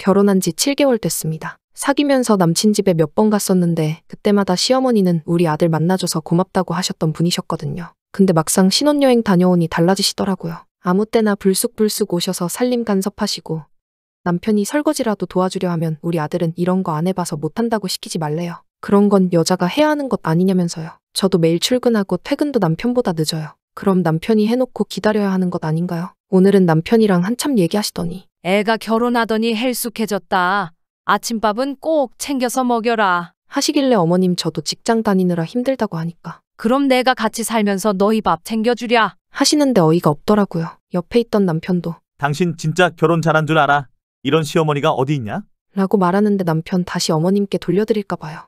결혼한 지 7개월 됐습니다. 사귀면서 남친 집에 몇 번 갔었는데 그때마다 시어머니는 우리 아들 만나줘서 고맙다고 하셨던 분이셨거든요. 근데 막상 신혼여행 다녀오니 달라지시더라고요. 아무 때나 불쑥불쑥 오셔서 살림 간섭하시고 남편이 설거지라도 도와주려 하면 우리 아들은 이런 거 안 해봐서 못한다고 시키지 말래요. 그런 건 여자가 해야 하는 것 아니냐면서요. 저도 매일 출근하고 퇴근도 남편보다 늦어요. 그럼 남편이 해놓고 기다려야 하는 것 아닌가요? 오늘은 남편이랑 한참 얘기하시더니 애가 결혼하더니 헬쑥해졌다. 아침밥은 꼭 챙겨서 먹여라. 하시길래 어머님 저도 직장 다니느라 힘들다고 하니까 그럼 내가 같이 살면서 너희 밥 챙겨주랴. 하시는데 어이가 없더라고요. 옆에 있던 남편도 당신 진짜 결혼 잘한 줄 알아? 이런 시어머니가 어디 있냐? 라고 말하는데 남편 다시 어머님께 돌려드릴까 봐요.